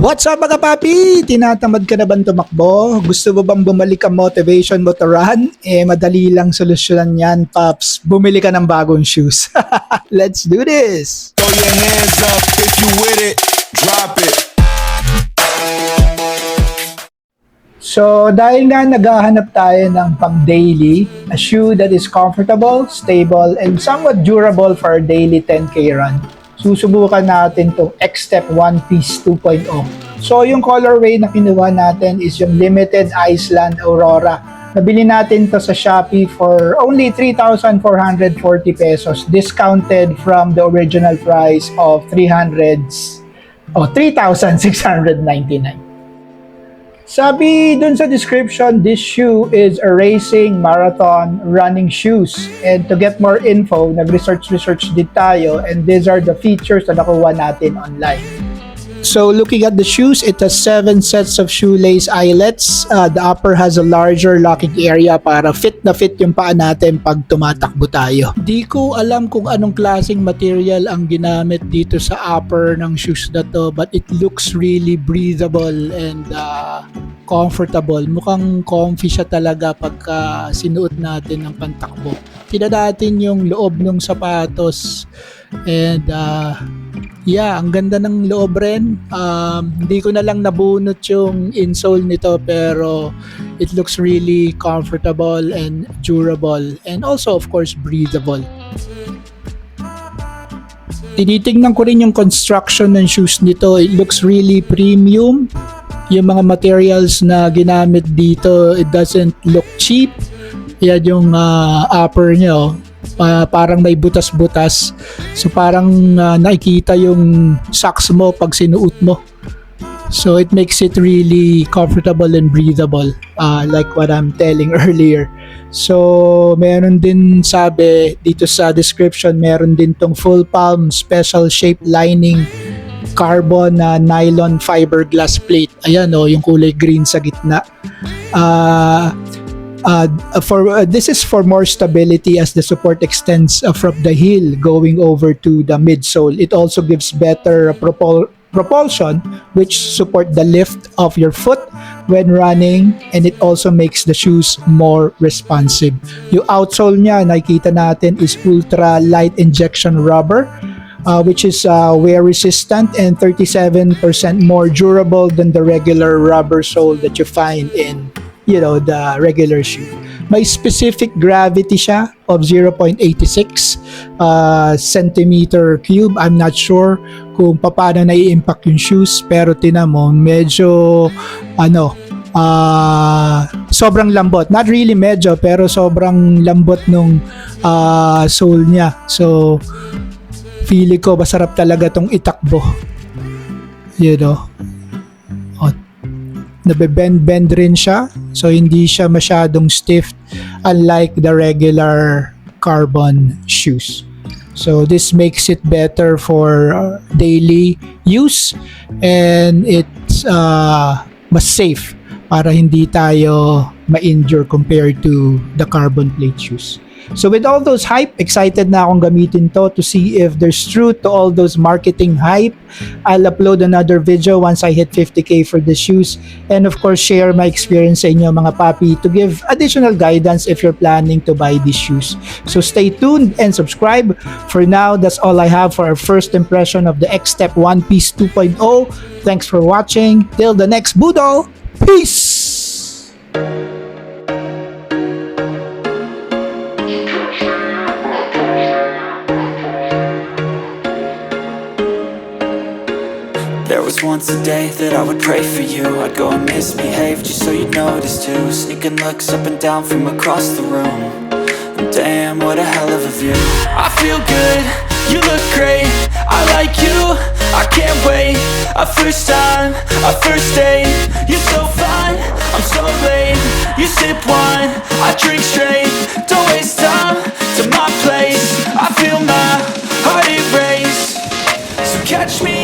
What's up mga papi? Tinatamad ka na bang tumakbo? Gusto mo bang bumalik ang motivation mo to run? Madali lang solusyonan yan, Paps. Bumili ka ng bagong shoes. Let's do this! Throw your hands up if you with it. Drop it. So, dahil nga naghahanap tayo ng pang-daily, a shoe that is comfortable, stable, and somewhat durable for our daily 10K run, susubukan natin itong Xtep One Piece 2.0. So, yung colorway na kinuha natin is yung Limited Iceland Aurora. Nabili natin to sa Shopee for only 3,440 pesos, discounted from the original price of 3,699. Sabi dun sa description, this shoe is a racing, marathon, running shoes. And to get more info, nag-research din tayo, and these are the features na nakuha natin online. So looking at the shoes, it has 7 sets of shoelace eyelets. The upper has a larger locking area para fit na fit yung paa natin pag tumatakbo tayo. Di ko alam kung anong klaseng material ang ginamit dito sa upper ng shoes na to, but it looks really breathable and comfortable. Mukhang comfy siya talaga pagka sinuot natin ng pantakbo. Tingnan natin yung loob ng sapatos and yeah, ang ganda ng loob rin. Hindi ko na lang nabunot yung insole nito, pero it looks really comfortable and durable and also of course breathable. Tinitingnan ko rin yung construction ng shoes nito. It looks really premium. Yung mga materials na ginamit dito, it doesn't look cheap. Yan yung upper nyo. Parang may butas-butas. So parang nakikita yung socks mo pag sinuot mo. So it makes it really comfortable and breathable, like what I'm telling earlier. So meron din, sabi dito sa description, meron din tong full palm special shape lining carbon nylon fiberglass plate. Ayan yung kulay green sa gitna. This is for more stability as the support extends from the heel going over to the midsole. It also gives better propulsion, which support the lift of your foot when running, and it also makes the shoes more responsive. Yung outsole niya, nakikita natin, is ultra light injection rubber, which is wear resistant and 37% more durable than the regular rubber sole that you find in the regular shoe. May specific gravity siya of 0.86 centimeter cube. I'm not sure kung paano nai-impact yung shoes, pero tinan mo, medyo sobrang lambot. Not really medyo, pero sobrang lambot nung sole niya. So feeling ko masarap talaga tong itakbo. Nabe-bend rin siya, so hindi siya masyadong stiff, unlike the regular carbon shoes. So this makes it better for daily use, and it's mas safe para hindi tayo ma-injure compared to the carbon plate shoes. So with all those hype, excited na akong gamitin to see if there's truth to all those marketing hype. I'll upload another video once I hit 50K for the shoes, and of course share my experience sa inyo mga papi to give additional guidance if you're planning to buy these shoes. So stay tuned and subscribe. For now, that's all I have for our first impression of the Xtep One Piece 2.0. Thanks for watching. Till the next Boodle. Peace! There was once a day that I would pray for you. I'd go and misbehave just so you'd notice too. Sneaking looks up and down from across the room. And damn, what a hell of a view. I feel good, you look great, I like you, I can't wait. A first time, a first date. You're so fine, I'm so late. You sip wine, I drink straight. Don't waste time to my place. I feel my heart erase. So catch me